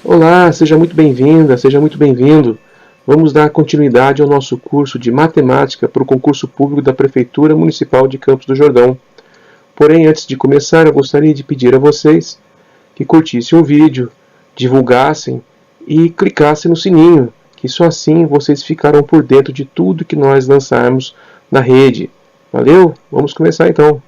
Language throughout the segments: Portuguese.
Olá, seja muito bem-vinda, seja muito bem-vindo. Vamos dar continuidade ao nosso curso de matemática para o concurso público da Prefeitura Municipal de Campos do Jordão. Porém, antes de começar, eu gostaria de pedir a vocês que curtissem o vídeo, divulgassem e clicassem no sininho, que só assim vocês ficarão por dentro de tudo que nós lançarmos na rede. Valeu? Vamos começar então.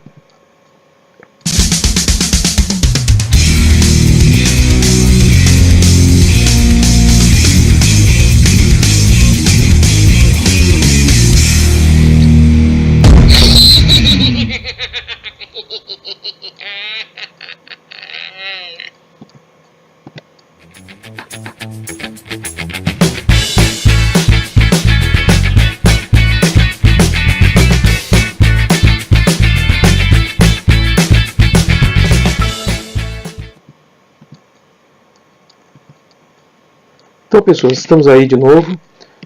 Então, pessoas, estamos aí de novo.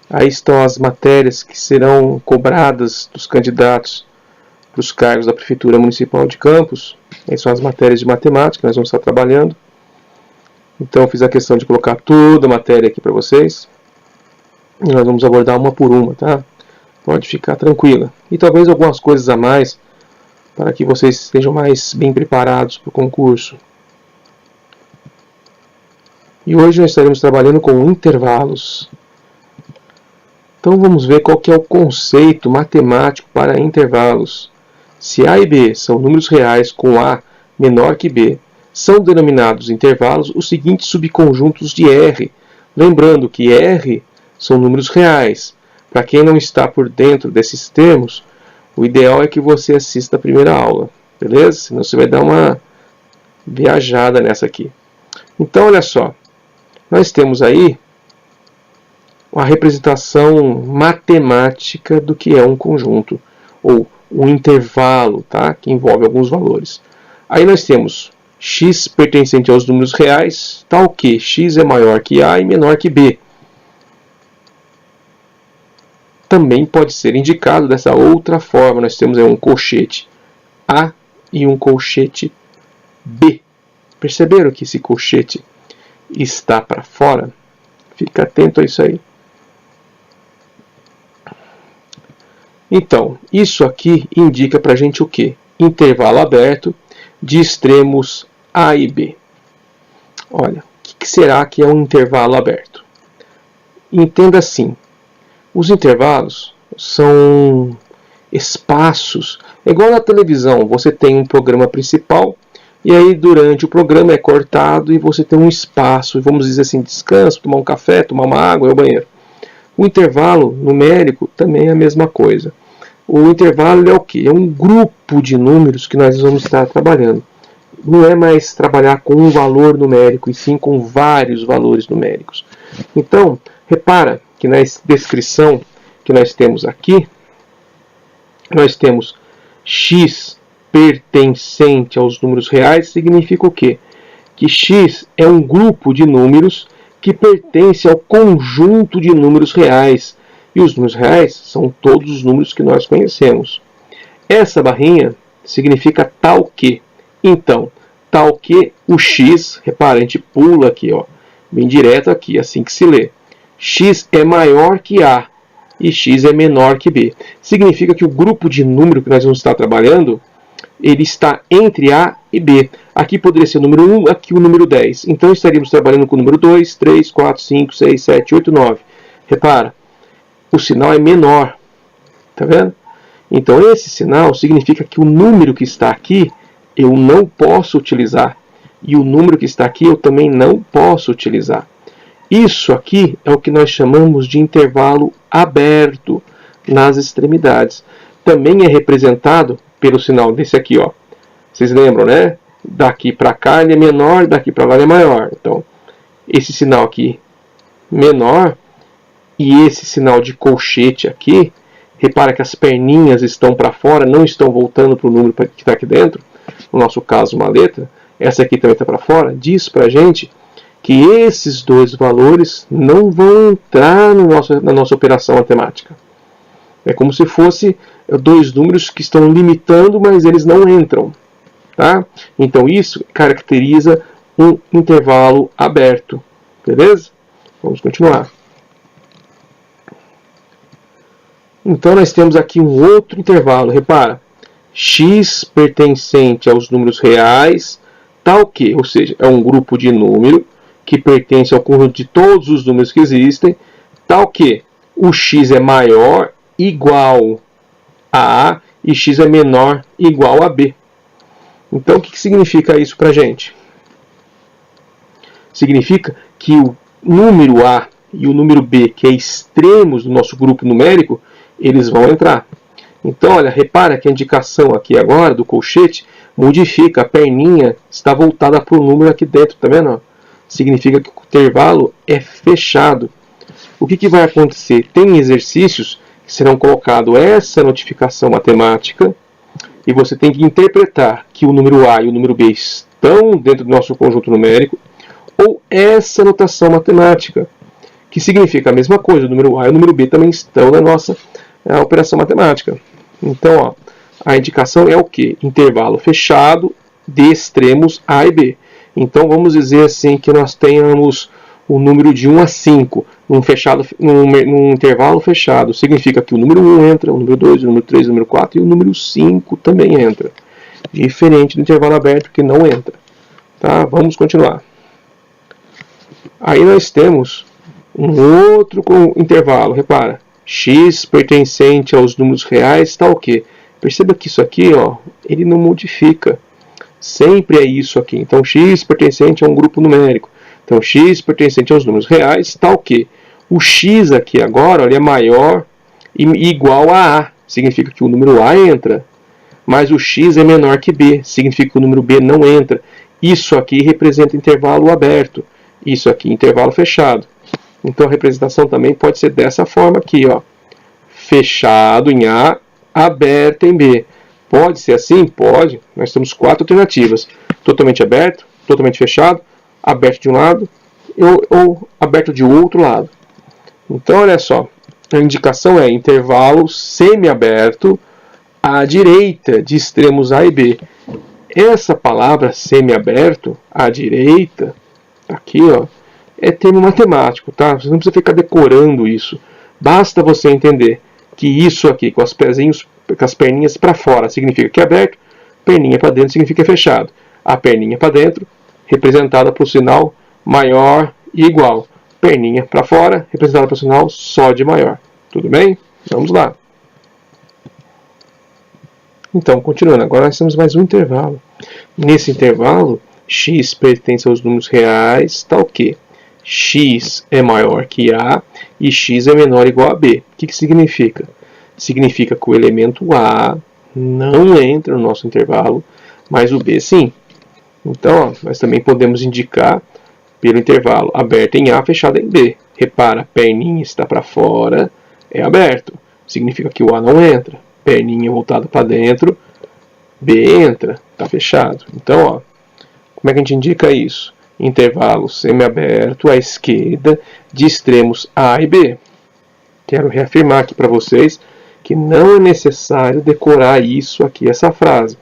Aí estão as matérias que serão cobradas dos candidatos para os cargos da Prefeitura Municipal de Campos. Aí são as matérias de matemática que nós vamos estar trabalhando. Então, eu fiz a questão de colocar toda a matéria aqui para vocês. E nós vamos abordar uma por uma, tá? Pode ficar tranquila. E talvez algumas coisas a mais para que vocês estejam mais bem preparados para o concurso. E hoje nós estaremos trabalhando com intervalos. Então vamos ver qual que é o conceito matemático para intervalos. Se A e B são números reais com A menor que B, são denominados intervalos os seguintes subconjuntos de R. Lembrando que R são números reais. Para quem não está por dentro desses termos, o ideal é que você assista a primeira aula, beleza? Senão você vai dar uma viajada nessa aqui. Então olha só. Nós temos aí a representação matemática do que é um conjunto, ou um intervalo, tá? Que envolve alguns valores. Aí nós temos x pertencente aos números reais, tal que x é maior que A e menor que B. Também pode ser indicado dessa outra forma. Nós temos aí um colchete A e um colchete B. Perceberam que esse colchete está para fora? Fica atento a isso aí. Então, isso aqui indica para a gente o quê? Intervalo aberto de extremos A e B. Olha, o que será que é um intervalo aberto? Entenda assim, os intervalos são espaços, é igual na televisão, você tem um programa principal, e aí durante o programa é cortado e você tem um espaço, vamos dizer assim, descanso, tomar um café, tomar uma água, ir ao banheiro. O intervalo numérico também é a mesma coisa. O intervalo é o quê? É um grupo de números que nós vamos estar trabalhando. Não é mais trabalhar com um valor numérico, e sim com vários valores numéricos. Então, repara que na descrição que nós temos aqui, nós temos x pertencente aos números reais, significa o quê? Que x é um grupo de números que pertence ao conjunto de números reais. E os números reais são todos os números que nós conhecemos. Essa barrinha significa tal que. Então, tal que o x, repara, a gente pula aqui, ó, bem direto aqui, assim que se lê. X é maior que A e x é menor que B. Significa que o grupo de número que nós vamos estar trabalhando, ele está entre A e B. Aqui poderia ser o número 1, aqui o número 10. Então estaríamos trabalhando com o número 2, 3, 4, 5, 6, 7, 8, 9. Repara, o sinal é menor. Tá vendo? Então esse sinal significa que o número que está aqui eu não posso utilizar. E o número que está aqui eu também não posso utilizar. Isso aqui é o que nós chamamos de intervalo aberto nas extremidades. Também é representado pelo sinal desse aqui, ó. Vocês lembram, né? Daqui para cá ele é menor, daqui para lá ele é maior. Então, esse sinal aqui menor e esse sinal de colchete aqui, repara que as perninhas estão para fora, não estão voltando para o número que está aqui dentro. No nosso caso, uma letra. Essa aqui também está para fora. Diz para a gente que esses dois valores não vão entrar na nossa operação matemática. É como se fosse dois números que estão limitando, mas eles não entram. Tá? Então isso caracteriza um intervalo aberto. Beleza? Vamos continuar. Então nós temos aqui um outro intervalo. Repara, x pertencente aos números reais, tal que, ou seja, é um grupo de número que pertence ao conjunto de todos os números que existem, tal que o x é maior igual a A e x é menor igual a B. Então o que significa isso para a gente? Significa que o número A e o número B, que é extremos do nosso grupo numérico, eles vão entrar. Então, olha, repara que a indicação aqui agora do colchete modifica, a perninha está voltada para o número aqui dentro, tá vendo? Significa que o intervalo é fechado. O que vai acontecer? Tem exercícios que serão colocados essa notificação matemática e você tem que interpretar que o número A e o número B estão dentro do nosso conjunto numérico ou essa notação matemática, que significa a mesma coisa, o número A e o número B também estão na nossa operação matemática. Então, ó, a indicação é o quê? Intervalo fechado de extremos A e B. Então, vamos dizer assim que nós tenhamos o número de 1 a 5 num intervalo fechado. Significa que o número 1 entra, o número 2, o número 3, o número 4 e o número 5 também entra. Diferente do intervalo aberto que não entra. Tá? Vamos continuar. Aí nós temos um outro intervalo. Repara, x pertencente aos números reais tal que. Perceba que isso aqui, ó, ele não modifica. Sempre é isso aqui. Então, x pertencente a um grupo numérico. Então, x pertencente aos números reais tal que. O x aqui agora, ele é maior e igual a A. Significa que o número A entra. Mas o x é menor que B. Significa que o número B não entra. Isso aqui representa intervalo aberto. Isso aqui, intervalo fechado. Então, a representação também pode ser dessa forma aqui, ó. Fechado em A, aberto em B. Pode ser assim? Pode. Nós temos 4 alternativas. Totalmente aberto, totalmente fechado, aberto de um lado ou aberto de outro lado. Então, olha só. A indicação é intervalo semiaberto à direita de extremos A e B. Essa palavra semiaberto à direita, aqui, ó, é termo matemático, tá? Você não precisa ficar decorando isso. Basta você entender que isso aqui, com as perninhas para fora, significa que é aberto, perninha para dentro significa fechado. A perninha para dentro, representada por sinal maior e igual. Perninha para fora, representada por sinal só de maior. Tudo bem? Vamos lá. Então, continuando. Agora nós temos mais um intervalo. Nesse intervalo, x pertence aos números reais, tal que x é maior que A e x é menor ou igual a B. O que significa? Significa que o elemento A não entra no nosso intervalo, mas o B sim. Então, ó, nós também podemos indicar pelo intervalo aberto em A, fechado em B. Repara, perninha está para fora, é aberto. Significa que o A não entra. Perninha voltada para dentro, B entra, está fechado. Então, ó, como é que a gente indica isso? Intervalo semiaberto à esquerda de extremos A e B. Quero reafirmar aqui para vocês que não é necessário decorar isso aqui, essa frase.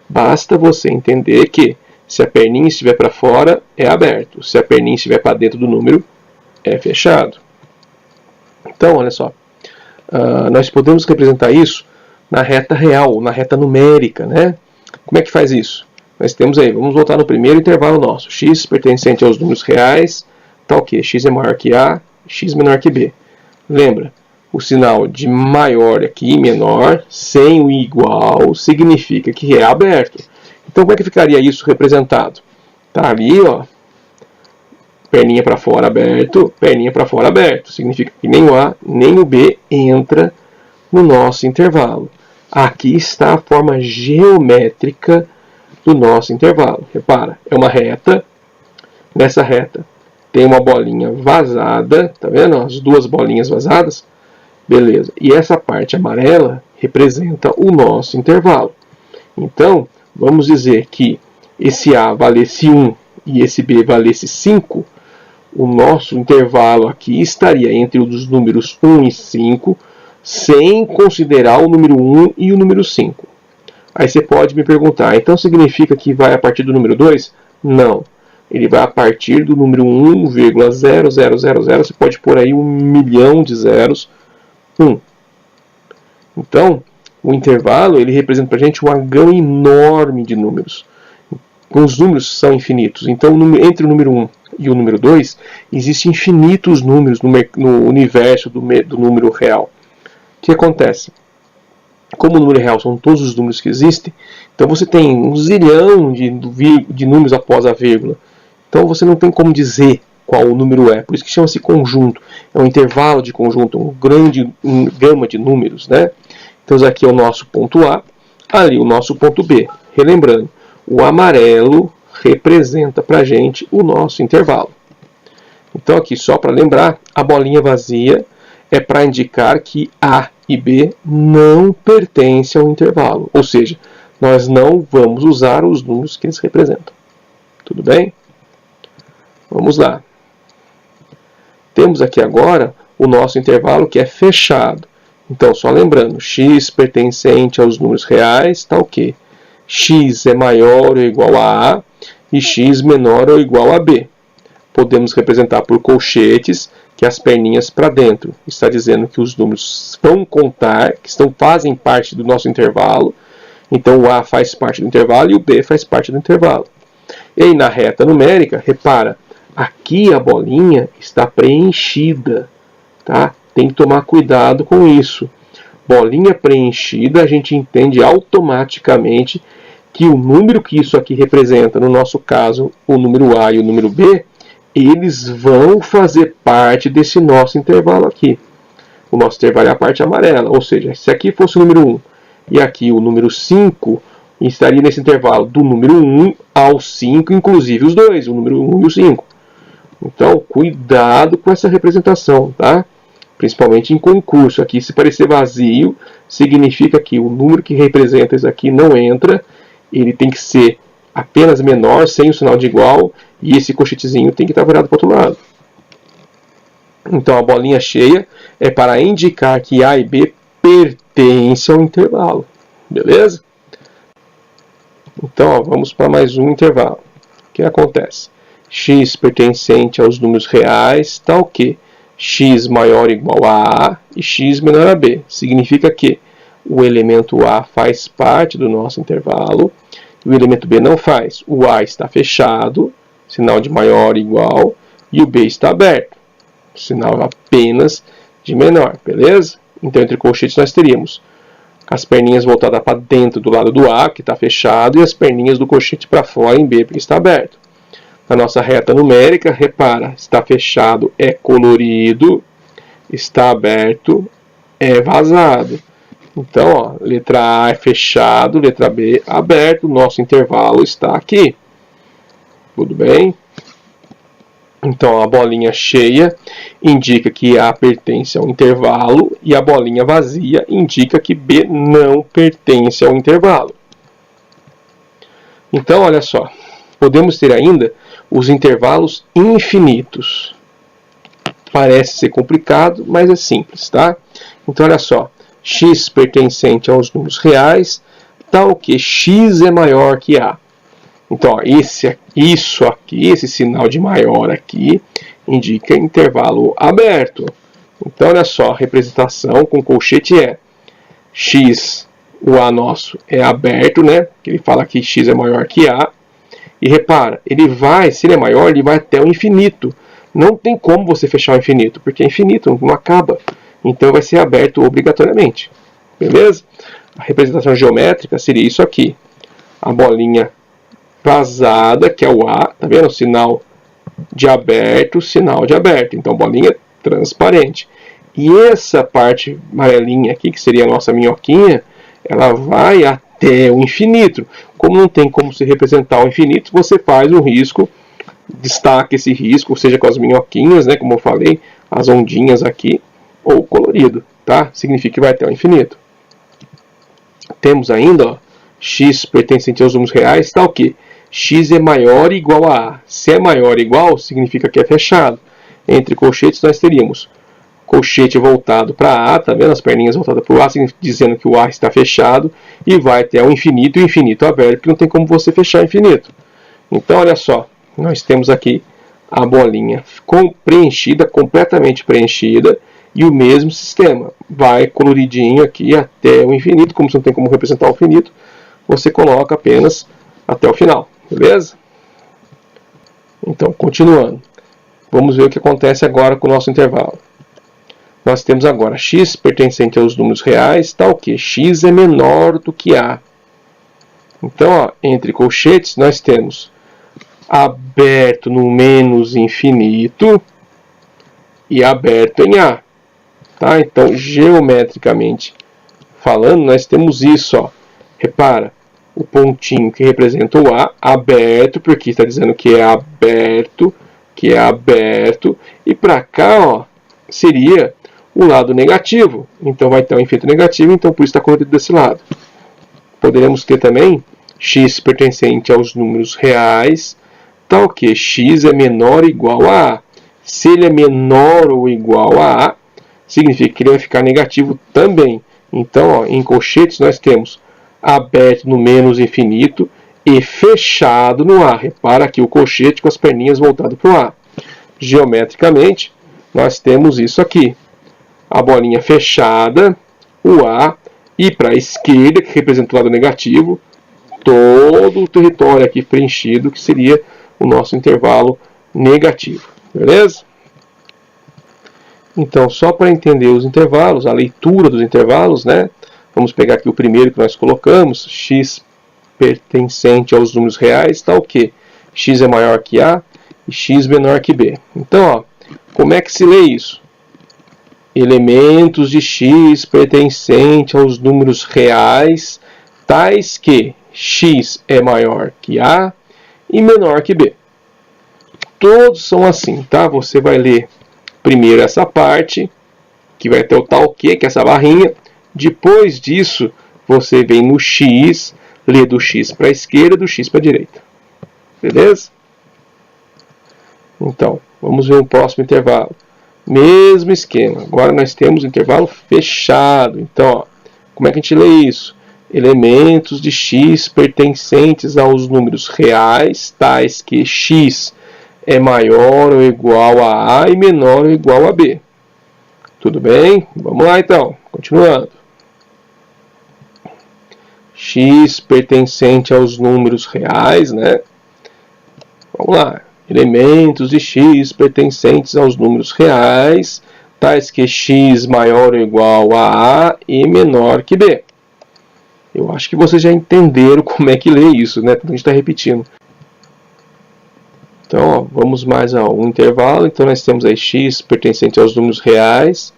Basta você entender que se a perninha estiver para fora, é aberto. Se a perninha estiver para dentro do número, é fechado. Então, olha só. Nós podemos representar isso na reta real, na reta numérica, né? Como é que faz isso? Nós temos aí, vamos voltar no primeiro intervalo nosso. X pertencente aos números reais, tal que x é maior que A, x menor que B. Lembra, o sinal de maior aqui, menor, sem o igual, significa que é aberto. Então, como é que ficaria isso representado? Tá ali, ó, perninha para fora aberto, perninha para fora aberto. Significa que nem o A, nem o B entra no nosso intervalo. Aqui está a forma geométrica do nosso intervalo. Repara, é uma reta. Nessa reta tem uma bolinha vazada, tá vendo? As duas bolinhas vazadas. Beleza. E essa parte amarela representa o nosso intervalo. Então, vamos dizer que esse A valesse 1 e esse B valesse 5. O nosso intervalo aqui estaria entre os números 1 e 5, sem considerar o número 1 e o número 5. Aí você pode me perguntar, então significa que vai a partir do número 2? Não. ele vai a partir do número 1,0000, você pode pôr aí 1 milhão de zeros, 1. Então, o intervalo, ele representa para a gente uma gama enorme de números. Os números são infinitos, então entre o número 1 e o número 2, existem infinitos números no universo do número real. O que acontece? Como o número real são todos os números que existem, então você tem um zilhão de números após a vírgula. Então você não tem como dizer qual o número é, por isso que chama-se conjunto. É um intervalo de conjunto, uma grande gama de números, né? Então aqui é o nosso ponto A, ali o nosso ponto B. Relembrando, o amarelo representa para a gente o nosso intervalo. Então aqui, só para lembrar, a bolinha vazia é para indicar que A e B não pertencem ao intervalo. Ou seja, nós não vamos usar os números que eles representam. Tudo bem? Vamos lá. Temos aqui agora o nosso intervalo que é fechado. Então, só lembrando, x pertencente aos números reais está o quê? X é maior ou igual a A e x menor ou igual a B. Podemos representar por colchetes, que as perninhas para dentro. Está dizendo que os números vão contar, que fazem parte do nosso intervalo. Então o A faz parte do intervalo e o B faz parte do intervalo. E aí na reta numérica, repara, aqui a bolinha está preenchida. Tá? Tem que tomar cuidado com isso. Bolinha preenchida, a gente entende automaticamente que o número que isso aqui representa, no nosso caso, o número A e o número B, eles vão fazer parte desse nosso intervalo aqui. O nosso intervalo é a parte amarela, ou seja, se aqui fosse o número 1 e aqui o número 5, estaria nesse intervalo do número 1 ao 5, inclusive os dois, o número 1 e o 5. Então, cuidado com essa representação, tá? Principalmente em concurso. Aqui, se parecer vazio, significa que o número que representa isso aqui não entra, ele tem que ser apenas menor, sem o sinal de igual, e esse colchetezinho tem que estar virado para o outro lado. Então a bolinha cheia é para indicar que A e B pertencem ao intervalo. Beleza? Então ó, vamos para mais um intervalo. O que acontece? X pertencente aos números reais está o quê? X maior ou igual a A e X menor a B. Significa que o elemento A faz parte do nosso intervalo e o elemento B não faz. O A está fechado, sinal de maior igual, e o B está aberto, sinal apenas de menor, beleza? Então entre colchetes nós teríamos as perninhas voltadas para dentro do lado do A, que está fechado, e as perninhas do colchete para fora em B, porque está aberto. Na nossa reta numérica, repara, está fechado é colorido, está aberto é vazado. Então, ó, letra A é fechado, letra B aberto, nosso intervalo está aqui. Tudo bem? Então, a bolinha cheia indica que A pertence ao intervalo e a bolinha vazia indica que B não pertence ao intervalo. Então, olha só, podemos ter ainda os intervalos infinitos. Parece ser complicado, mas é simples, tá? Então, olha só. X pertencente aos números reais, tal que X é maior que A. Então, ó, isso aqui, esse sinal de maior aqui, indica intervalo aberto. Então, olha só, a representação com colchete é X, o A nosso é aberto, né? Ele fala que X é maior que A. E repara, se ele é maior, ele vai até o infinito. Não tem como você fechar o infinito, porque é infinito, não acaba. Então vai ser aberto obrigatoriamente. Beleza? A representação geométrica seria isso aqui. A bolinha vazada, que é o A, tá vendo? Sinal de aberto, sinal de aberto. Então bolinha transparente. E essa parte amarelinha aqui, que seria a nossa minhoquinha, ela vai até o infinito. Como não tem como se representar o infinito, você faz um risco, destaca esse risco, seja com as minhoquinhas, né, como eu falei, as ondinhas aqui, ou colorido, tá? Significa que vai até o infinito. Temos ainda, ó, X pertencente aos números reais, está o quê? X é maior ou igual a A. Se é maior ou igual, significa que é fechado. Entre colchetes nós teríamos colchete voltado para A, tá vendo? As perninhas voltadas para o A, dizendo que o A está fechado, e vai até o infinito, e o infinito aberto, porque não tem como você fechar o infinito. Então, olha só, nós temos aqui a bolinha preenchida, completamente preenchida, e o mesmo sistema. Vai coloridinho aqui até o infinito, como você não tem como representar o infinito, você coloca apenas até o final, beleza? Então, continuando. Vamos ver o que acontece agora com o nosso intervalo. Nós temos agora x pertencente aos números reais, tal que x é menor do que a. Então, ó, entre colchetes, nós temos aberto no menos infinito e aberto em a. Tá? Então, geometricamente falando, nós temos isso. Ó. Repara, o pontinho que representa o a, aberto, porque está dizendo que é aberto, e para cá, ó, seria o lado negativo. Então, vai ter um infinito negativo, então por isso está colorido desse lado. Poderemos ter também x pertencente aos números reais, tal que x é menor ou igual a a. Se ele é menor ou igual a a, significa que ele vai ficar negativo também. Então, ó, em colchetes, nós temos aberto no menos infinito e fechado no a. Repara aqui o colchete com as perninhas voltadas para o a. Geometricamente, nós temos isso aqui. A bolinha fechada, o a, e para a esquerda, que representa o lado negativo, todo o território aqui preenchido, que seria o nosso intervalo negativo. Beleza? Então, só para entender os intervalos, a leitura dos intervalos, né? Vamos pegar aqui o primeiro que nós colocamos, x pertencente aos números reais, tal que x é maior que a e x menor que b. Então, ó, como é que se lê isso? Elementos de x pertencente aos números reais, tais que x é maior que a e menor que b. Todos são assim, tá? Você vai ler primeiro essa parte, que vai ter o tal que é essa barrinha. Depois disso, você vem no x, lê do x para a esquerda, do x para a direita. Beleza? Então, vamos ver o próximo intervalo. Mesmo esquema. Agora nós temos intervalo fechado. Então, ó, como é que a gente lê isso? Elementos de x pertencentes aos números reais, tais que x é maior ou igual a e menor ou igual a b. Tudo bem? Vamos lá então. Continuando. X pertencente aos números reais, né? Vamos lá. Elementos de x pertencentes aos números reais, tais que x maior ou igual a a e menor que b. Eu acho que vocês já entenderam como é que lê isso, né? A gente está repetindo. Então, ó, vamos mais a um intervalo. Então, nós temos aí x pertencente aos números reais.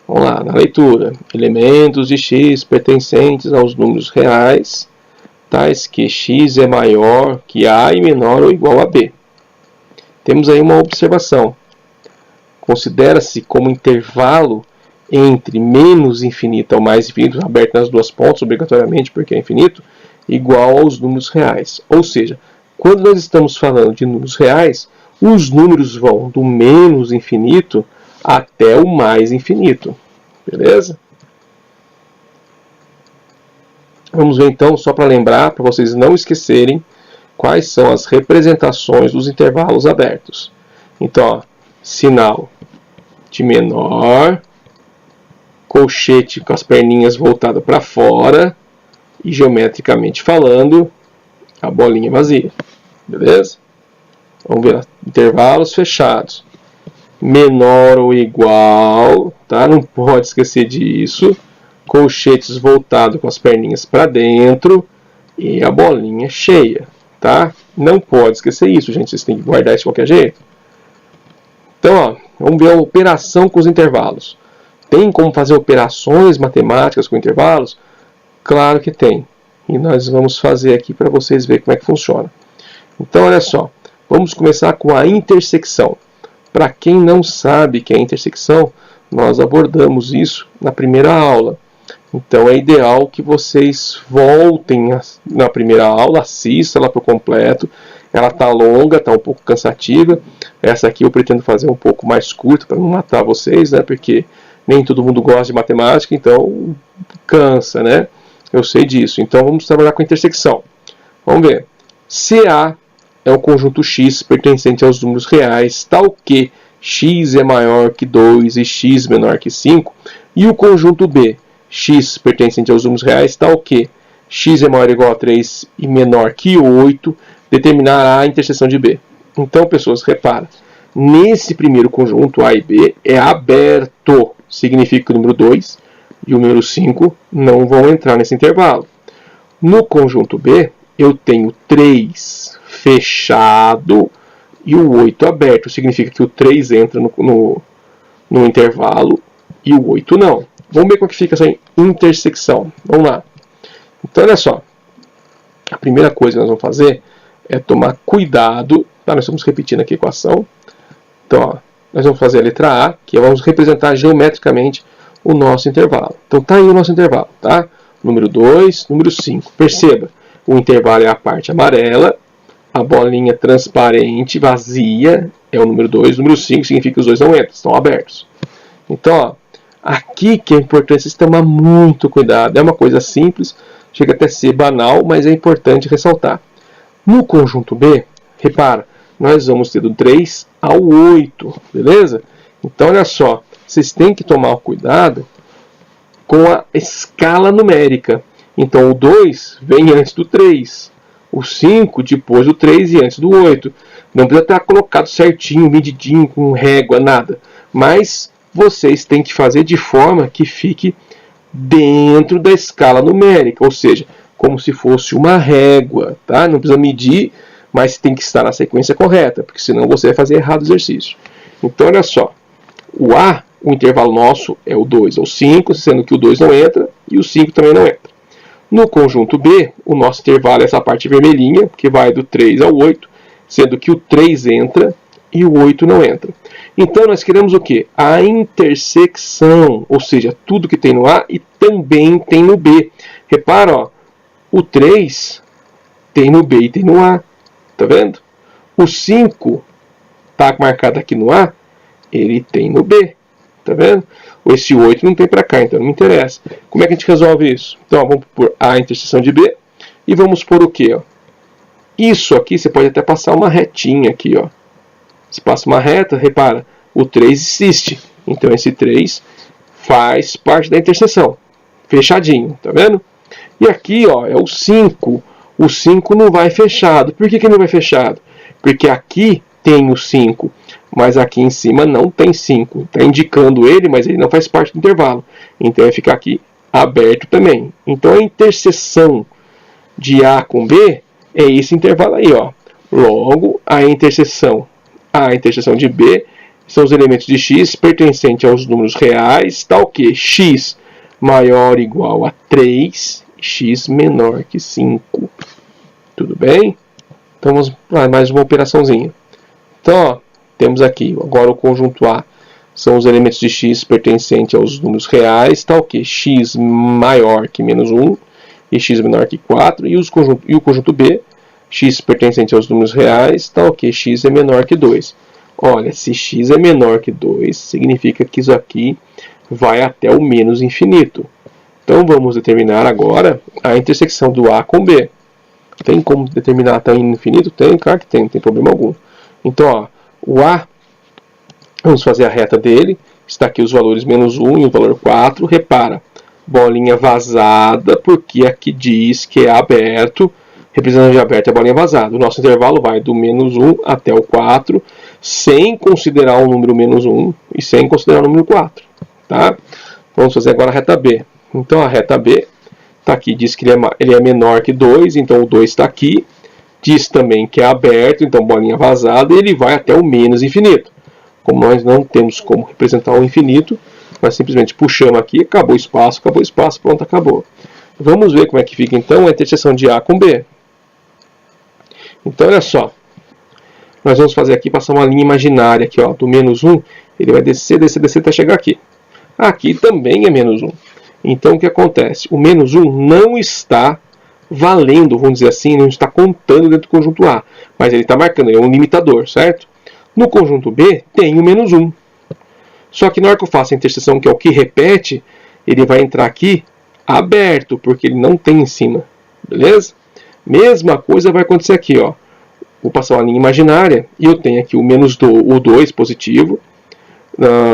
Vamos lá, na leitura. Elementos de x pertencentes aos números reais, tais que x é maior que a e menor ou igual a b. Temos aí uma observação. Considera-se como intervalo entre menos infinito ao mais infinito, aberto nas duas pontas, obrigatoriamente, porque é infinito, igual aos números reais. Ou seja, quando nós estamos falando de números reais, os números vão do menos infinito até o mais infinito. Beleza? Vamos ver então, só para lembrar, para vocês não esquecerem, quais são as representações dos intervalos abertos. Então, ó, sinal de menor, colchete com as perninhas voltadas para fora e, geometricamente falando, a bolinha vazia. Beleza? Vamos ver, intervalos fechados. Menor ou igual, tá? Não pode esquecer disso. Colchetes voltados com as perninhas para dentro e a bolinha cheia. Tá? Não pode esquecer isso, gente. Vocês têm que guardar isso de qualquer jeito. Então, ó, vamos ver a operação com os intervalos. Tem como fazer operações matemáticas com intervalos? Claro que tem. E nós vamos fazer aqui para vocês verem como é que funciona. Então, olha só. Vamos começar com a intersecção. Para quem não sabe o que é intersecção, nós abordamos isso na primeira aula. Então é ideal que vocês voltem na primeira aula, assistam ela por completo. Ela está longa, está um pouco cansativa. Essa aqui eu pretendo fazer um pouco mais curta para não matar vocês, né? Porque nem todo mundo gosta de matemática, então cansa, né? Eu sei disso. Então vamos trabalhar com intersecção. Vamos ver. CA é o conjunto X pertencente aos números reais, tal que x é maior que 2 e x menor que 5. E o conjunto B, x pertencente aos números reais, tal que x é maior ou igual a 3 e menor que 8, determinará a interseção de B. Então, pessoas, repara, nesse primeiro conjunto, A e B, é aberto. Significa que o número 2 e o número 5 não vão entrar nesse intervalo. No conjunto B, eu tenho 3 fechado e o 8 aberto. Significa que o 3 entra no intervalo e o 8 não. Vamos ver como é que fica essa intersecção. Vamos lá. Então, olha só. A primeira coisa que nós vamos fazer é tomar cuidado. Tá? Nós estamos repetindo aqui a equação. Então, ó, nós vamos fazer a letra A, que vamos representar geometricamente o nosso intervalo. Então, tá aí o nosso intervalo. Tá? Número 2, número 5. Perceba, o intervalo é a parte amarela. A bolinha transparente, vazia, é o número 2. O número 5 significa que os dois não entram, estão abertos. Então, ó, aqui que é importante vocês tomar muito cuidado. É uma coisa simples, chega até a ser banal, mas é importante ressaltar. No conjunto B, repara, nós vamos ter do 3 ao 8, beleza? Então, olha só, vocês têm que tomar cuidado com a escala numérica. Então, o 2 vem antes do 3. O 5 depois do 3 e antes do 8. Não precisa estar colocado certinho, medidinho, com régua, nada. Mas vocês têm que fazer de forma que fique dentro da escala numérica. Ou seja, como se fosse uma régua. Tá? Não precisa medir, mas tem que estar na sequência correta. Porque senão você vai fazer errado o exercício. Então, olha só. O A, o intervalo nosso é o 2 ou 5, sendo que o 2 não entra e o 5 também não entra. No conjunto B, o nosso intervalo é essa parte vermelhinha, que vai do 3 ao 8, sendo que o 3 entra e o 8 não entra. Então, nós queremos o quê? A intersecção, ou seja, tudo que tem no A e também tem no B. Repara, ó, o 3 tem no B e tem no A. Tá vendo? O 5 está marcado aqui no A, ele tem no B. Tá vendo? Esse 8 não tem para cá, então não me interessa. Como é que a gente resolve isso? Então, ó, vamos pôr A interseção de B e vamos pôr o quê? Ó? Isso aqui, você pode até passar uma retinha aqui. Ó. Você passa uma reta, repara, o 3 existe. Então, esse 3 faz parte da interseção. Fechadinho, tá vendo? E aqui, ó, é o 5. O 5 não vai fechado. Por que não vai fechado? Porque aqui tem o 5. Mas aqui em cima não tem 5. Está indicando ele, mas ele não faz parte do intervalo. Então vai ficar aqui aberto também. Então a interseção de A com B é esse intervalo aí. Ó. Logo, a interseção de B são os elementos de x pertencentes aos números reais, tal que x maior ou igual a 3, x menor que 5. Tudo bem? Então vamos para mais uma operaçãozinha. Então, ó, temos aqui, agora o conjunto A são os elementos de x pertencentes aos números reais, tal que x maior que menos 1 e x menor que 4, e o conjunto B, x pertencente aos números reais, tal que x é menor que 2. Olha, se x é menor que 2, significa que isso aqui vai até o menos infinito. Então vamos determinar agora a intersecção do A com B. Tem como determinar até o infinito? Tem, claro que tem, não tem problema algum. Então, ó, o A, vamos fazer a reta dele, está aqui os valores menos 1 e o valor 4, repara, bolinha vazada, porque aqui diz que é aberto, representando de aberto é a bolinha vazada. O nosso intervalo vai do menos 1 até o 4, sem considerar o número menos 1 e sem considerar o número 4. Tá? Vamos fazer agora a reta B. Então a reta B, está aqui, diz que ele é menor que 2, então o 2 está aqui. Diz também que é aberto, então bolinha vazada, e ele vai até o menos infinito. Como nós não temos como representar o infinito, nós simplesmente puxamos aqui, acabou o espaço, pronto, acabou. Vamos ver como é que fica então a interseção de A com B. Então, olha só. Nós vamos fazer aqui, passar uma linha imaginária aqui, ó, do menos 1, ele vai descer até chegar aqui. Aqui também é menos 1. Então, o que acontece? O menos 1 não está valendo, vamos dizer assim, não está contando dentro do conjunto A, mas ele está marcando, ele é um limitador, certo? No conjunto B tem o menos 1. Só que na hora que eu faço a interseção, que é o que repete, ele vai entrar aqui aberto, porque ele não tem em cima, beleza? Mesma coisa vai acontecer aqui, ó. vou passar uma linha imaginária e eu tenho aqui o o 2 positivo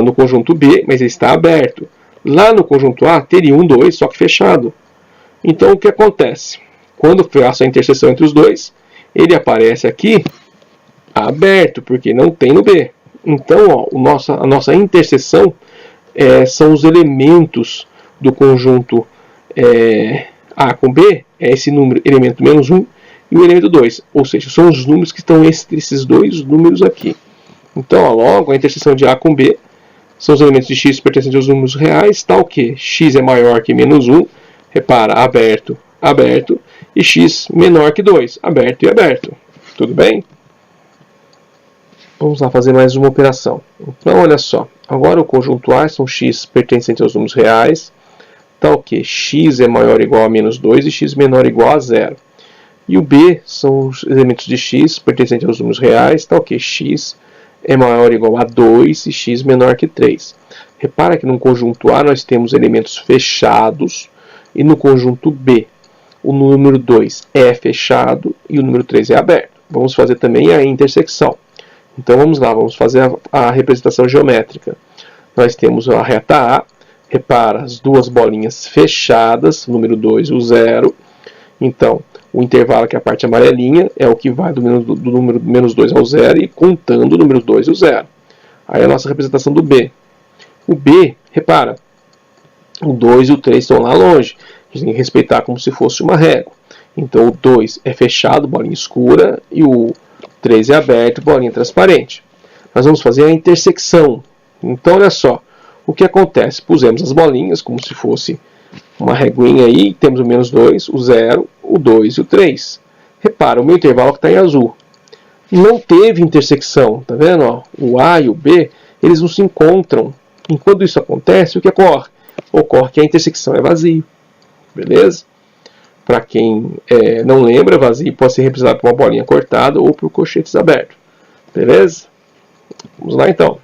no conjunto B, mas ele está aberto. Lá no conjunto A teria um 2, só que fechado. Então o que acontece? Quando eu faço a interseção entre os dois, ele aparece aqui aberto, porque não tem no B. Então ó, a nossa interseção são os elementos do conjunto A com B, é esse número, elemento menos 1 e o elemento 2, ou seja, são os números que estão entre esses dois números aqui. Então, ó, logo, a interseção de A com B são os elementos de x pertencentes aos números reais, tal que x é maior que menos 1, repara, aberto, aberto, e x menor que 2, aberto e aberto. Tudo bem? Vamos lá fazer mais uma operação. Então, olha só, agora o conjunto A são x pertencentes aos números reais, tal que x é maior ou igual a menos 2 e x menor ou igual a 0. E o B são os elementos de x pertencentes aos números reais, tal que x é maior ou igual a 2 e x menor que 3. Repara que no conjunto A nós temos elementos fechados e no conjunto B o número 2 é fechado e o número 3 é aberto. Vamos fazer também a intersecção. Então vamos lá, vamos fazer a representação geométrica. Nós temos a reta A, repara as duas bolinhas fechadas, o número 2 e o 0. Então, o intervalo, que é a parte amarelinha, é o que vai do número menos 2 ao 0 e contando o número 2 e o 0. Aí a nossa representação do B. O B, repara, o 2 e o 3 estão lá longe. A gente tem que respeitar como se fosse uma régua. Então, o 2 é fechado, bolinha escura, e o 3 é aberto, bolinha transparente. Nós vamos fazer a intersecção. Então, olha só, o que acontece? Pusemos as bolinhas como se fosse uma reguinha aí, temos o menos 2, o 0, o 2 e o 3. Repara, o meu intervalo que está em azul. Não teve intersecção, tá vendo? Ó, o A e o B, eles não se encontram. Enquanto isso acontece, o que ocorre? Ocorre que a intersecção é vazio. Beleza? Para quem não lembra, vazio pode ser representado por uma bolinha cortada ou por colchetes abertos. Beleza? Vamos lá então.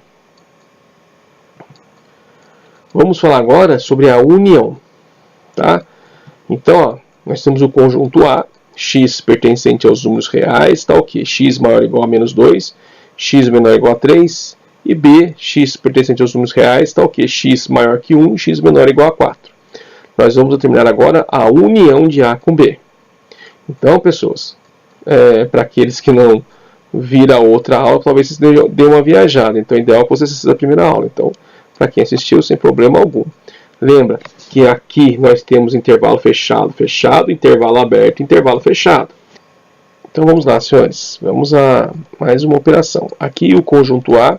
Vamos falar agora sobre a união. Tá? Então, ó, nós temos o conjunto A, x pertencente aos números reais, tal que x maior ou igual a menos 2, x menor ou igual a 3, e B, x pertencente aos números reais, tal que x maior que 1, x menor ou igual a 4. Nós vamos determinar agora a união de A com B. Então, pessoas, para aqueles que não viram a outra aula, talvez vocês dêem uma viajada. Então, é ideal que você assista a primeira aula. Então, para quem assistiu, sem problema algum. Lembra que aqui nós temos intervalo fechado, fechado, intervalo aberto, intervalo fechado. Então vamos lá, senhores. Vamos a mais uma operação. Aqui o conjunto A,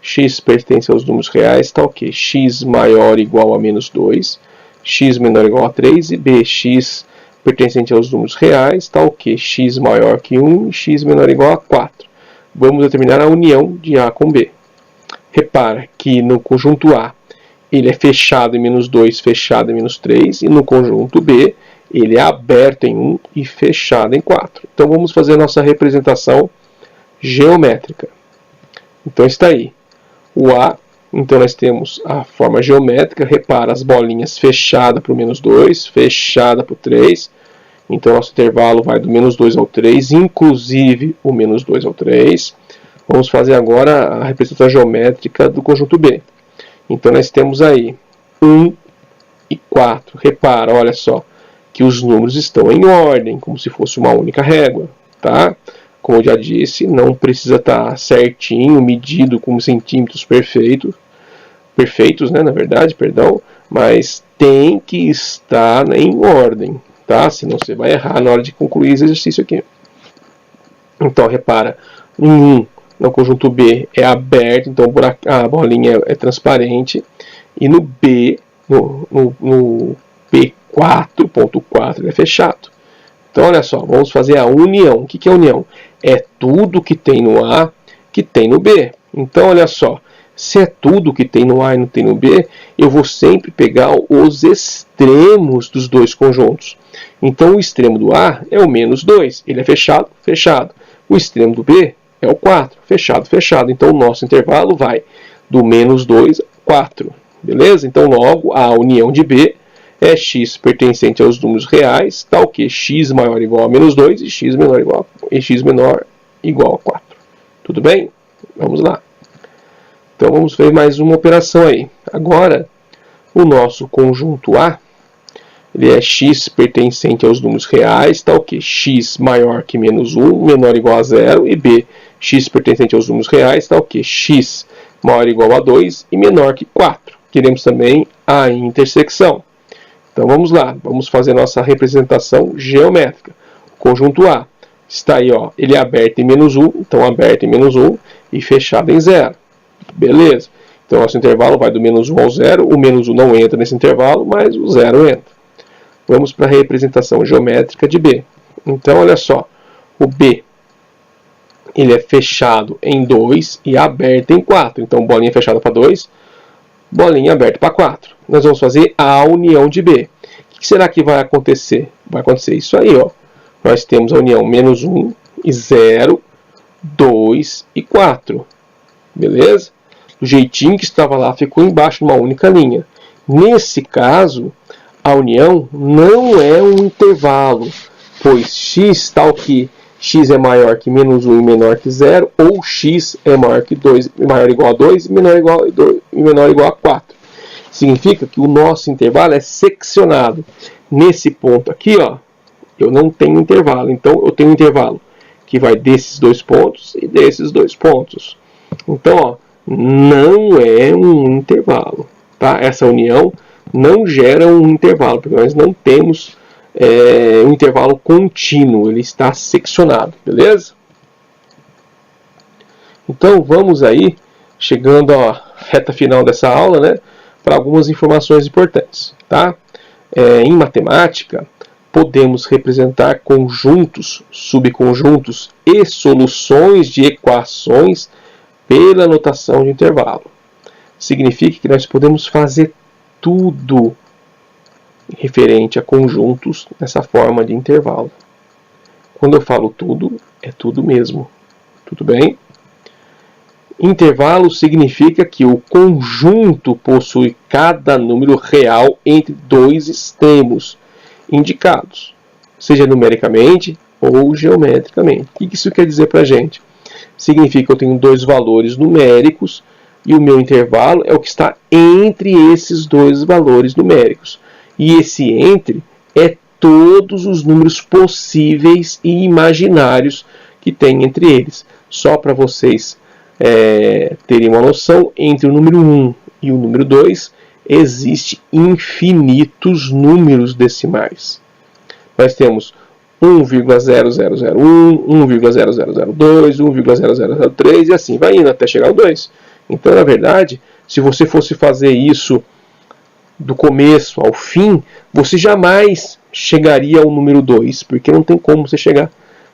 x pertence aos números reais, tal que x maior ou igual a menos 2, x menor ou igual a 3, e B, x pertencente aos números reais, tal que x maior que 1 e x menor ou igual a 4. Vamos determinar a união de A com B. Repara que no conjunto A, ele é fechado em menos 2, fechado em menos 3, e no conjunto B, ele é aberto em 1 e fechado em 4. Então vamos fazer a nossa representação geométrica. Então está aí. O A, então nós temos a forma geométrica, repara as bolinhas fechada para o menos 2, fechada para o 3. Então nosso intervalo vai do menos 2 ao 3, inclusive o menos 2 ao 3. Vamos fazer agora a representação geométrica do conjunto B. Então nós temos aí 1 e 4. Repara, olha só, que os números estão em ordem, como se fosse uma única régua. Tá? Como eu já disse, não precisa estar certinho, medido com centímetros perfeitos, né, na verdade, perdão, mas tem que estar em ordem, tá? Senão você vai errar na hora de concluir esse exercício aqui. Então, repara, 1 no conjunto B é aberto, então a bolinha é transparente. E no B, no P4.4, ele é fechado. Então, olha só, vamos fazer a união. O que é a união? É tudo que tem no A que tem no B. Então, olha só, se é tudo que tem no A e não tem no B, eu vou sempre pegar os extremos dos dois conjuntos. Então, o extremo do A é o menos 2. Ele é fechado, fechado. O extremo do B é o 4, fechado, fechado. Então, o nosso intervalo vai do menos 2 a 4. Beleza? Então, logo, a união de B é x pertencente aos números reais, tal que x maior ou igual a menos 2 e x menor igual a 4. Tudo bem? Vamos lá. Então vamos ver mais uma operação aí. Agora, o nosso conjunto A, ele é x pertencente aos números reais, está o quê? X maior que menos 1, menor ou igual a 0, e B, x pertencente aos números reais, está o quê? X maior ou igual a 2 e menor que 4. Queremos também a intersecção. Então vamos lá, vamos fazer nossa representação geométrica. O conjunto A está aí, ó, ele é aberto em menos 1, então aberto em menos 1 e fechado em 0. Beleza? Então nosso intervalo vai do menos 1 ao 0, o menos 1 não entra nesse intervalo, mas o 0 entra. Vamos para a representação geométrica de B. Então, olha só, o B ele é fechado em 2 e aberto em 4. Então, bolinha fechada para 2, bolinha aberta para 4. Nós vamos fazer a união de B. O que será que vai acontecer? Vai acontecer isso aí, ó. Nós temos a união menos 1 e 0, 2 e 4. Beleza? Do jeitinho que estava lá, ficou embaixo de uma única linha. Nesse caso, a união não é um intervalo, pois x tal que x é maior que menos 1 e menor que 0, ou x é maior que 2, maior ou igual a 2 e menor ou igual a 4. Significa que o nosso intervalo é seccionado. Nesse ponto aqui, ó, eu não tenho intervalo. Então, eu tenho um intervalo que vai desses dois pontos e desses dois pontos. Então, ó, não é um intervalo. Tá? Essa união não gera um intervalo, porque nós não temos um intervalo contínuo, ele está seccionado, beleza? Então vamos aí, chegando à reta final dessa aula, né, para algumas informações importantes. Tá? Em matemática, podemos representar conjuntos, subconjuntos e soluções de equações pela notação de intervalo. Significa que nós podemos fazer tudo referente a conjuntos nessa forma de intervalo. Quando eu falo tudo, é tudo mesmo. Tudo bem? Intervalo significa que o conjunto possui cada número real entre dois extremos indicados, seja numericamente ou geometricamente. O que isso quer dizer para a gente? Significa que eu tenho dois valores numéricos e o meu intervalo é o que está entre esses dois valores numéricos. E esse entre é todos os números possíveis e imaginários que tem entre eles. Só para vocês terem uma noção, entre o número 1 e o número 2 existe infinitos números decimais. Nós temos 1,0001, 1,0002, 1,0003 e assim vai indo até chegar ao 2. Então, na verdade, se você fosse fazer isso do começo ao fim, você jamais chegaria ao número 2, porque não tem como você chegar.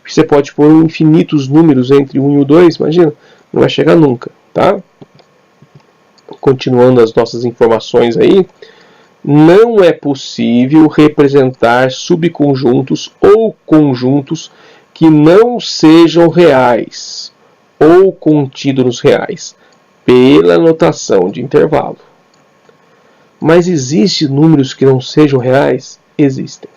Você pode pôr infinitos números entre 1 e o 2, imagina, não vai chegar nunca, tá? Continuando as nossas informações aí, não é possível representar subconjuntos ou conjuntos que não sejam reais ou contidos nos reais pela notação de intervalo. Mas existem números que não sejam reais? Existem.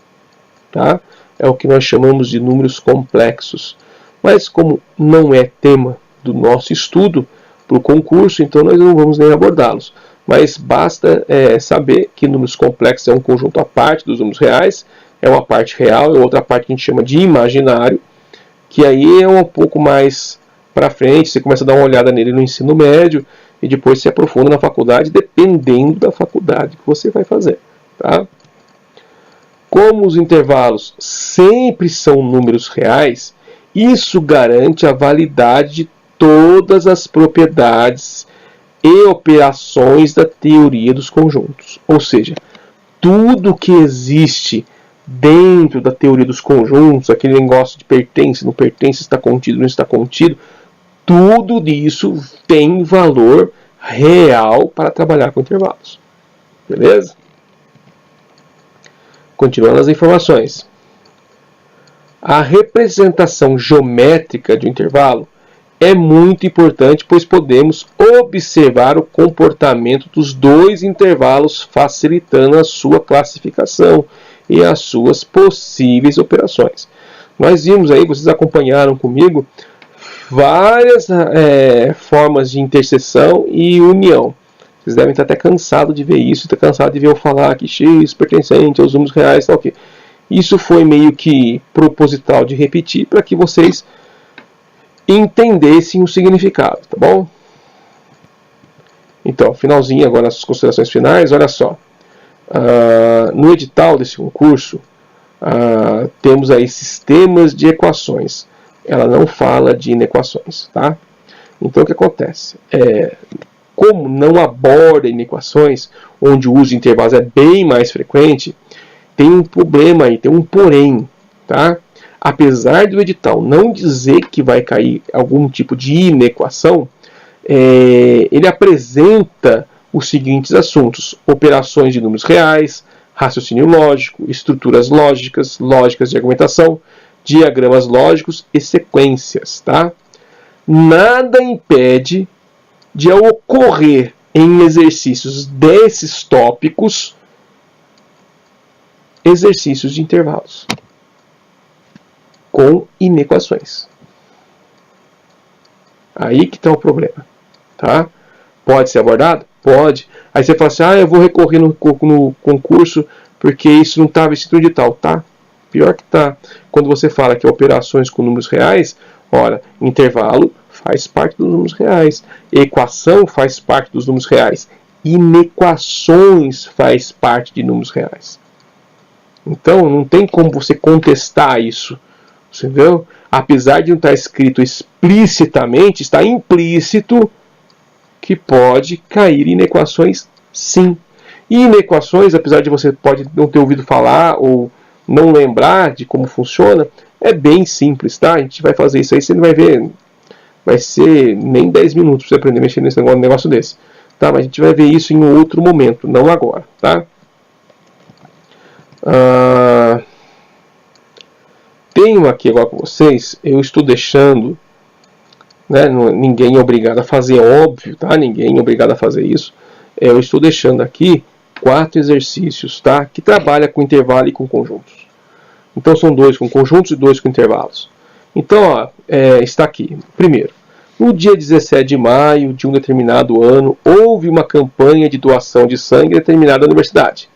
Tá? É o que nós chamamos de números complexos. Mas como não é tema do nosso estudo para o concurso, então nós não vamos nem abordá-los. Mas basta saber que números complexos é um conjunto à parte dos números reais, é uma parte real, é outra parte que a gente chama de imaginário, que aí é um pouco mais para frente, você começa a dar uma olhada nele no ensino médio e depois se aprofunda na faculdade, dependendo da faculdade que você vai fazer. Tá? Como os intervalos sempre são números reais, isso garante a validade de todas as propriedades e operações da teoria dos conjuntos. Ou seja, tudo que existe dentro da teoria dos conjuntos, aquele negócio de pertence, não pertence, está contido, não está contido, tudo isso tem valor real para trabalhar com intervalos. Beleza? Continuando as informações. A representação geométrica de um intervalo é muito importante, pois podemos observar o comportamento dos dois intervalos, facilitando a sua classificação e as suas possíveis operações. Nós vimos aí, vocês acompanharam comigo, várias formas de interseção e união. Vocês devem estar até cansados de ver isso, estar cansados de ver eu falar que X pertencente aos números reais, tal que. Isso foi meio que proposital de repetir para que vocês entendessem o significado, tá bom? Então, finalzinho agora nas considerações finais, olha só. No edital desse concurso, temos aí sistemas de equações. Ela não fala de inequações, tá? Então, o que acontece? Como não aborda inequações, onde o uso de intervalos é bem mais frequente, tem um problema aí, tem um porém, tá? Apesar do edital não dizer que vai cair algum tipo de inequação, ele apresenta os seguintes assuntos: operações de números reais, raciocínio lógico, estruturas lógicas, lógicas de argumentação, diagramas lógicos e sequências, tá? Nada impede de ocorrer em exercícios desses tópicos exercícios de intervalos com inequações. Aí que está o problema, tá? Pode ser abordado? Pode. Aí você fala assim, eu vou recorrer no concurso porque isso não estava escrito no edital, tá? Pior que tá. Quando você fala que operações com números reais, ora, intervalo faz parte dos números reais, equação faz parte dos números reais, inequações faz parte de números reais. Então, não tem como você contestar isso. Você viu? Apesar de não estar escrito explicitamente, está implícito que pode cair em inequações, sim. E inequações, apesar de você pode não ter ouvido falar ou não lembrar de como funciona, é bem simples, tá? A gente vai fazer isso aí, você não vai ver, vai ser nem 10 minutos para você aprender a mexer nesse negócio desse. Tá? Mas a gente vai ver isso em outro momento, não agora, tá? Tenho aqui agora com vocês, eu estou deixando, né, ninguém é obrigado a fazer, é óbvio, tá? Ninguém é obrigado a fazer isso. Eu estou deixando aqui 4 exercícios, tá? Que trabalha com intervalo e com conjuntos. Então são 2 com conjuntos e 2 com intervalos. Então, está aqui. Primeiro, no dia 17 de maio de um determinado ano, houve uma campanha de doação de sangue em determinada universidade.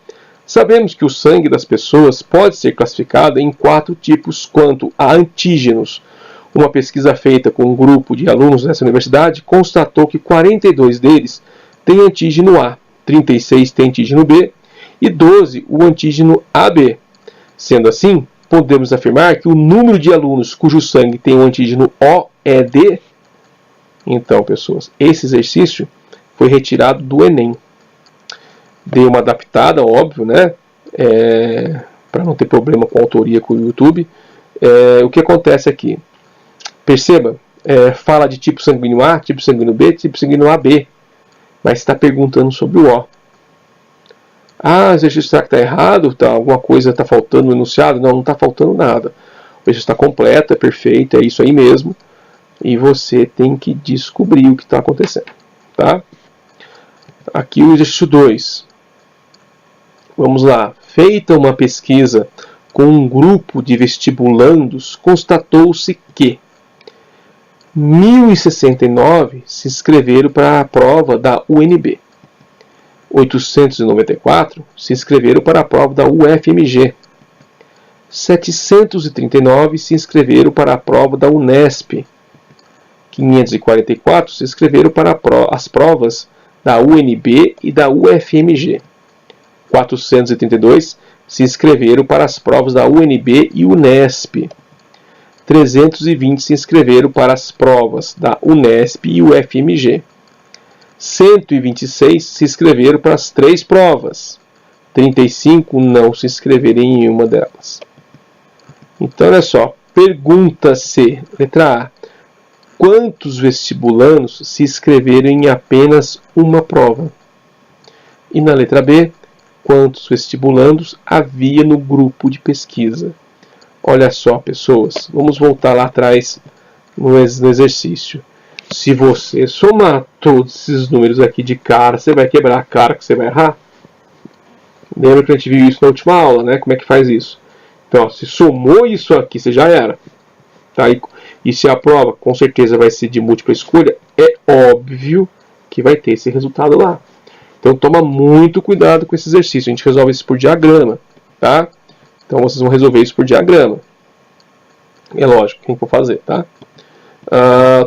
Sabemos que o sangue das pessoas pode ser classificado em 4 tipos quanto a antígenos. Uma pesquisa feita com um grupo de alunos dessa universidade constatou que 42 deles têm antígeno A, 36 têm antígeno B e 12 o antígeno AB. Sendo assim, podemos afirmar que o número de alunos cujo sangue tem o antígeno O é de... Então, pessoas, esse exercício foi retirado do Enem. Dei uma adaptada, óbvio, né? Para não ter problema com a autoria com o YouTube. O que acontece aqui? Perceba, fala de tipo sanguíneo A, tipo sanguíneo B, tipo sanguíneo AB. Mas está perguntando sobre o O. O exercício será que está errado? Alguma coisa está faltando no enunciado? Não está faltando nada. O exercício está completo, é perfeito, é isso aí mesmo. E você tem que descobrir o que está acontecendo. Tá? Aqui o exercício 2. Vamos lá. Feita uma pesquisa com um grupo de vestibulandos, constatou-se que 1.069 se inscreveram para a prova da UNB. 894 se inscreveram para a prova da UFMG. 739 se inscreveram para a prova da Unesp. 544 se inscreveram para as provas da UNB e da UFMG. 432 se inscreveram para as provas da UNB e Unesp. 320 se inscreveram para as provas da Unesp e UFMG. 126 se inscreveram para as 3 provas. 35 não se inscreveram em nenhuma delas. Então, olha só. Pergunta-se, letra A. Quantos vestibulandos se inscreveram em apenas uma prova? E na letra B, quantos vestibulandos havia no grupo de pesquisa? Olha só, pessoas, vamos voltar lá atrás no exercício. Se você somar todos esses números aqui de cara, você vai quebrar a cara que você vai errar? Lembra que a gente viu isso na última aula, né? Como é que faz isso? Então, ó, se somou isso aqui, você já era. Tá? E se a prova com certeza vai ser de múltipla escolha, é óbvio que vai ter esse resultado lá. Então toma muito cuidado com esse exercício. A gente resolve isso por diagrama, tá? Então vocês vão resolver isso por diagrama. É lógico, quem for fazer, tá?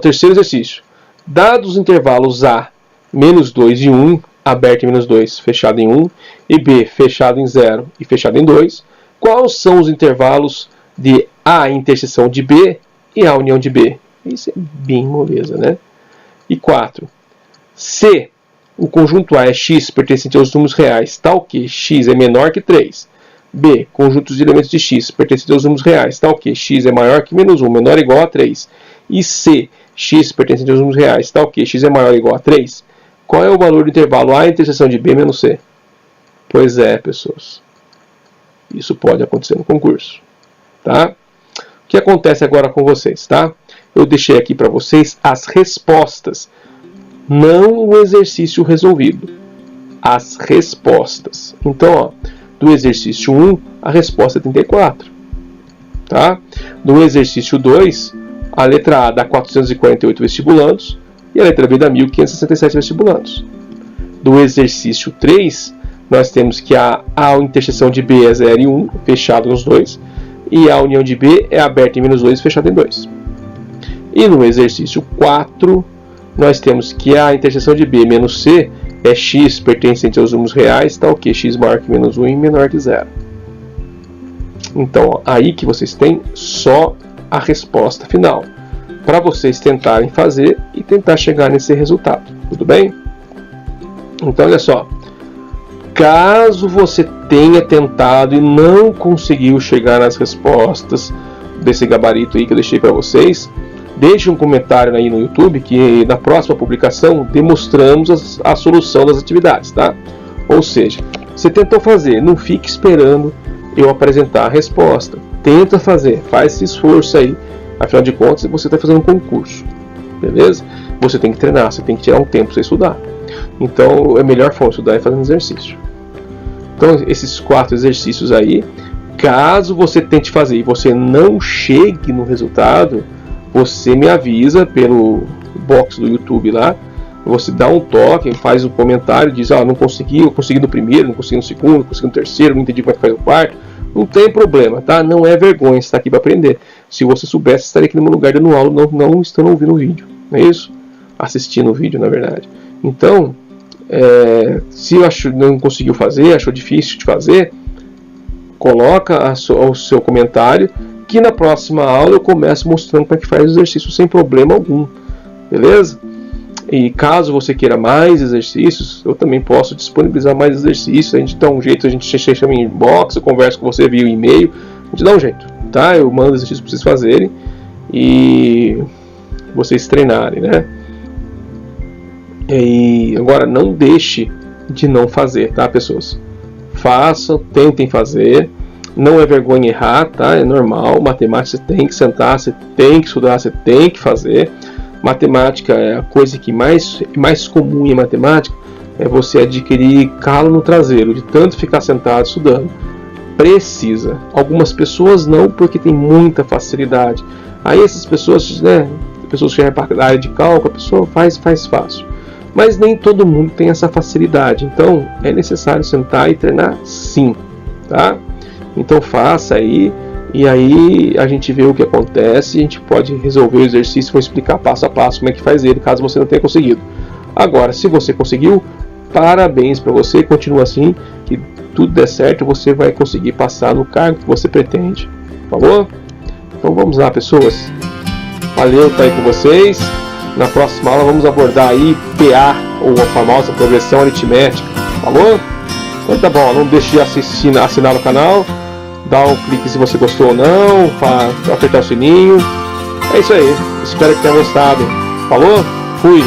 Terceiro exercício. Dados os intervalos A, menos 2 e 1, aberto em menos 2, fechado em 1, e B, fechado em 0 e fechado em 2, quais são os intervalos de A interseção de B e A união de B? Isso é bem moleza, né? E 4. Se o conjunto A é x pertencente aos números reais, tal que x é menor que 3. B, conjuntos de elementos de x pertencentes aos números reais, tal que x é maior que menos 1, menor ou igual a 3. E C, x pertencente aos números reais, tal que x é maior ou igual a 3. Qual é o valor do intervalo A interseção de B menos C? Pois é, pessoas. Isso pode acontecer no concurso. Tá? O que acontece agora com vocês? Tá? Eu deixei aqui para vocês as respostas. Não o exercício resolvido. As respostas. Então, ó, do exercício 1, a resposta é 34. Tá? Do exercício 2, a letra A dá 448 vestibulandos e a letra B dá 1.567 vestibulandos. Do exercício 3, nós temos que a interseção de B é 0 e 1, fechado nos dois, e a união de B é aberta em menos 2 e fechada em 2. E no exercício 4, nós temos que a interseção de B menos C é x pertencente aos números reais, tal que x maior que menos 1 e menor que 0. Então, ó, aí que vocês têm só a resposta final, para vocês tentarem fazer e tentar chegar nesse resultado, tudo bem? Então, olha só, caso você tenha tentado e não conseguiu chegar nas respostas desse gabarito aí que eu deixei para vocês, deixe um comentário aí no YouTube que na próxima publicação demonstramos a solução das atividades, tá? Ou seja, você tentou fazer, não fique esperando eu apresentar a resposta. Tenta fazer, faz esse esforço aí. Afinal de contas, você está fazendo um concurso, beleza? Você tem que treinar, você tem que tirar um tempo para você estudar. Então, a melhor forma de estudar é fazendo exercício. Então, esses 4 exercícios aí, caso você tente fazer e você não chegue no resultado, você me avisa pelo box do YouTube lá, você dá um toque, faz um comentário, diz, não consegui, eu consegui no primeiro, não consegui no segundo, não consegui no terceiro, não entendi como é que faz o quarto. Não tem problema, tá? Não é vergonha, você está aqui para aprender. Se você soubesse, estaria aqui no meu lugar dando aula, não estando ouvindo o vídeo, não é isso? Assistindo o vídeo, na verdade. Então, se não conseguiu fazer, achou difícil de fazer, coloca o seu comentário, que na próxima aula eu começo mostrando como é que faz o exercício sem problema algum, beleza? E caso você queira mais exercícios, eu também posso disponibilizar mais exercícios. A gente dá um jeito, a gente chama em inbox, eu converso com você via e-mail, a gente dá um jeito, tá? Eu mando exercícios para vocês fazerem e vocês treinarem, né? E agora não deixe de não fazer, tá, pessoas? Façam, tentem fazer. Não é vergonha errar, tá? É normal. Matemática você tem que sentar, você tem que estudar, você tem que fazer. Matemática é a coisa que mais comum em matemática, é você adquirir calo no traseiro, de tanto ficar sentado estudando. Precisa. Algumas pessoas não, porque tem muita facilidade. Aí essas pessoas, né, pessoas que já é para a área de cálculo, a pessoa faz fácil. Mas nem todo mundo tem essa facilidade. Então é necessário sentar e treinar sim, tá? Então faça aí. E aí a gente vê o que acontece, a gente pode resolver o exercício, vou explicar passo a passo como é que faz ele, caso você não tenha conseguido. Agora, se você conseguiu, parabéns para você, continua assim, que tudo der certo, você vai conseguir passar no cargo que você pretende. Falou? Então vamos lá, pessoas. Valeu, tá aí com vocês. Na próxima aula vamos abordar aí PA, ou a famosa progressão aritmética. Falou? Então tá bom, não deixe de assinar o canal. Dá um clique se você gostou ou não, apertar o sininho. É isso aí, espero que tenha gostado. Falou? Fui!